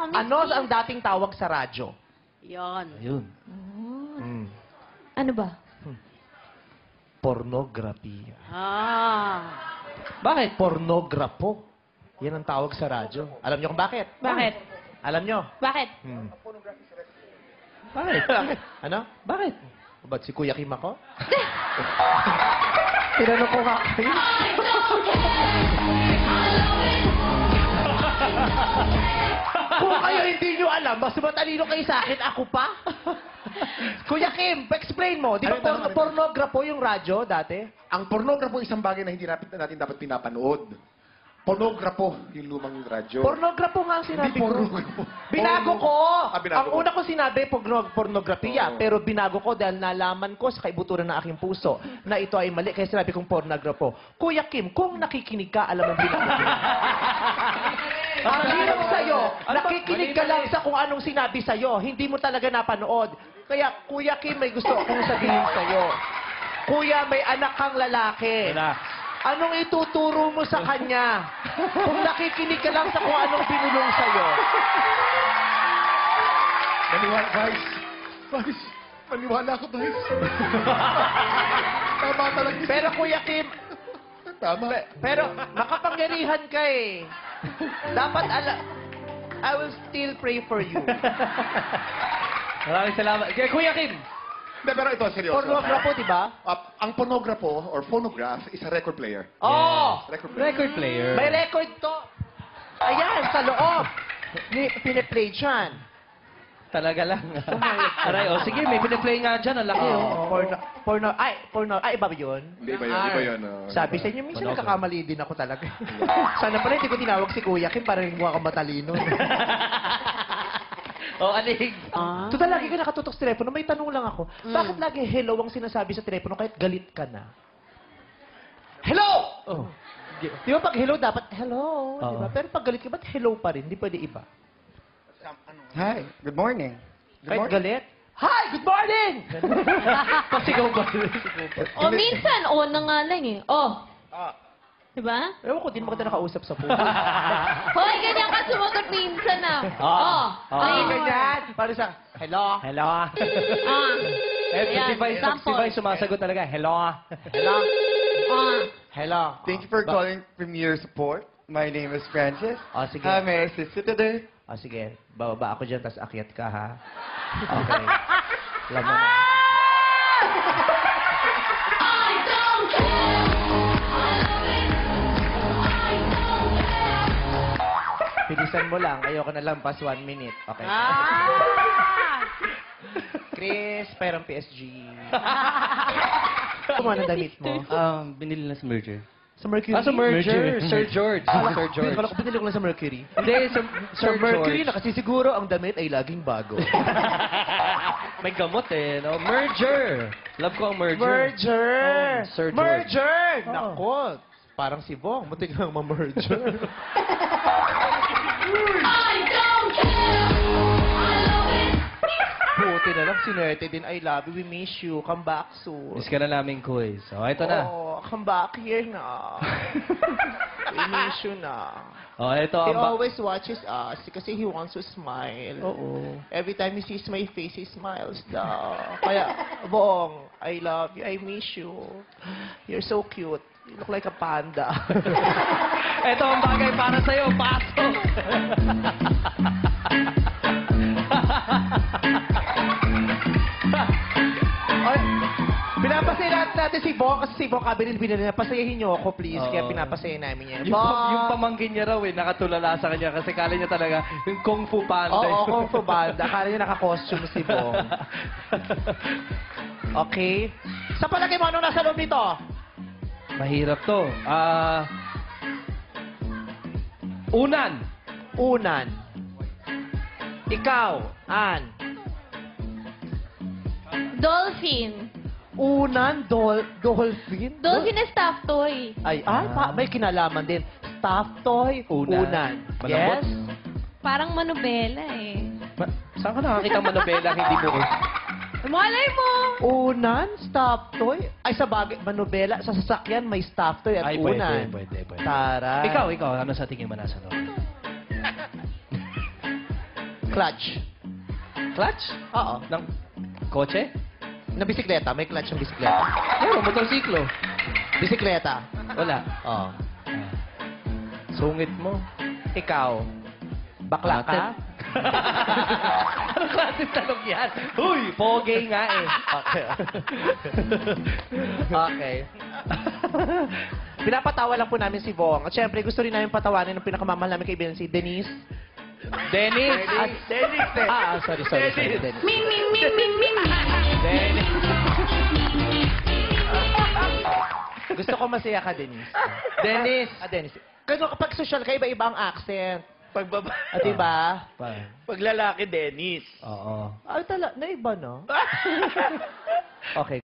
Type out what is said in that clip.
Ano ang dating tawag sa radyo? Yon. Ayun. Ano ba? Pornography. Bakit? Pornograpo. Yan ang tawag sa radyo. Alam niyo kung bakit? Bakit? Alam niyo? Bakit? Bakit? Ano? Bakit? Ba't si Kuya Kim ako? Tinanong ko nga kayo. Kung kayo hindi nyo alam, mas matalino kayo sa akin, ako pa? Kuya Kim, explain mo. Di ba pornograpo yung radyo dati? Ang pornograpo isang bagay na hindi natin dapat pinapanood. Pornograpo, yung lumang radyo. Pornograpo nga ang sinabi Hindi ko. pornograpo. Binago ko! Binago Ang mo. una ko sinabi, pornografiya. Oo. Pero binago ko dahil nalaman ko sa kaibuturan ng aking puso na ito ay mali. Kaya sinabi kong pornograpo. Kuya Kim, kung nakikinig ka, alam mo binago ko. Ang hirap sa'yo, nakikinig ka lang sa kung anong sinabi sa'yo. Hindi mo talaga napanood. Kaya, Kuya Kim, may gusto akong sabihin sa'yo. Kuya, may anak kang lalaki. Wala. Anong ituturo mo sa kanya? Kung nakikinig ka lang sa kung anong binulong sa'yo. Maniwala, Vice. Vice, maniwala ko, Vice. Tama talaga. Pero Kuya Kim, Tama. pero makapangyarihan ka eh. Dapat I will still pray for you. Maraming salamat. Kaya Kuya Kim. Hindi, pero ito, seryoso. Pornograpo, di ba? Ang pornograpo or phonograph is a record player. Oh! Record player. Record player. May record to. Ayan, sa loob. Piniplay dyan. Talaga lang. Aray, oh, sige, may pinaplay nga dyan. Ang laki, oh. Ay, iba ba yun? Hindi, iba yun, iba yun. Sabi sa inyo, minsan nagkakamali din ako talaga. Sana pala hindi ko tinawag si Kuya Kim para mukha kang matalino. Oh, anig. Total, lagi ka nakatutok sa telepono. May tanong lang ako. Bakit lagi hello ang sinasabi sa telepono kahit galit ka na? Hello! Oh. Di ba pag hello, dapat hello. Di ba? Oo. Pero pag galit ka, ba't hello pa rin? Di pwede iba. Hi, good morning. Kahit galit? Hi! Good morning! Pasigaw ba? O minsan, o na nga lang eh. O. Diba? Ewan ko, di naman kita nakausap sa puso. Hoy, ganyan ka sumagot minsan ah. Ay, ganyan. Para sa, hello. Hello. Ayan, Si Vice sample. sumasagot talaga. Hello. Hello. Hello. Thank you for calling Premier Support. My name is Francis. Oh, sige. May I assist you today? O, sige. Bababa ako dyan, tapos akyat ka, ha? Okay. Alam mo na. Bilisan mo lang. Ayoko na lampas 1 minute. Okay. Chris, perang PSG. Kumana damit mo? Binili na sa Merger. Sa Mercury? Sa Merger. Sir George. Sir George. Kala ko binili ko lang sa Mercury. Hindi, Sa Mercury na kasi siguro ang damit ay laging bago. May gamot eh, no? Merger. Love ko ang Merger. Merger! Oh, Sir George. Merger! Oo. Nako, parang si Bong. Mutik lang ma-merger. Buti na lang, sinerte din. I love you. We miss you. Come back soon. Miss ka na namin, quiz. So, ito na. Oh, come back here na. We miss you na. Oh, ito He ang... always watches us kasi he wants to smile. Oo. Every time he sees my face, he smiles daw. Kaya, Bong, I love you. I miss you. You're so cute. You look like a panda. Ito ang bagay para sa'yo. Pasok! Ay, pinapasaya natin si Bong kasi si Bong kabilin-bilin na pasayahin niyo ako, please. Kaya Oo. pinapasaya namin yan. Yung pamangkin niya raw eh, nakatulala sa kanya kasi kala niya talaga yung Kung Fu Panda. Oo, Kung Fu Panda. Akala niya naka-costume si Bong. Okay. Sa palagay mo, anong nasa loob nito? Mahirap to. Unan. Unan. Ikaw, Ann. Dolphin. Unan, dolphin? Dolphin na stuffed toy. Ay, may kinalaman din. Stuffed toy, unan. Malambot? Yes? Parang manubela eh. Saan ka nakakita ang manobela hindi buo? Malay mo! Unan, stuffed toy? Ay, sa bagay, manobela, sa sasakyan may stuffed toy at Ay, unan. pwede. Taray. Ikaw, ano sa tingin mo nasa loob? Clutch. Clutch? Oo. Ng kotse? Na bisikleta. May clutch ng bisikleta. Meron, motorsiklo. Bisikleta. Wala. Oo. Sungit mo. Ikaw. Bakla ka? Anong klase tanong yan? Uy, pogi nga eh. Okay. Okay. Pinapatawa lang po namin si Bong. At syempre, gusto rin namin patawanin ng pinakamamahal namin kaibigan si Denise. Dennis. Dennis. Sorry. Dennis. Dennis. Gusto ko masaya ka, Denise. Dennis. Dennis. Kasi kapag social ka, iba-iba ang accent. Pagbaba. At diba? Pag lalaki, Dennis. Oo. Ay, na iba, no? Okay.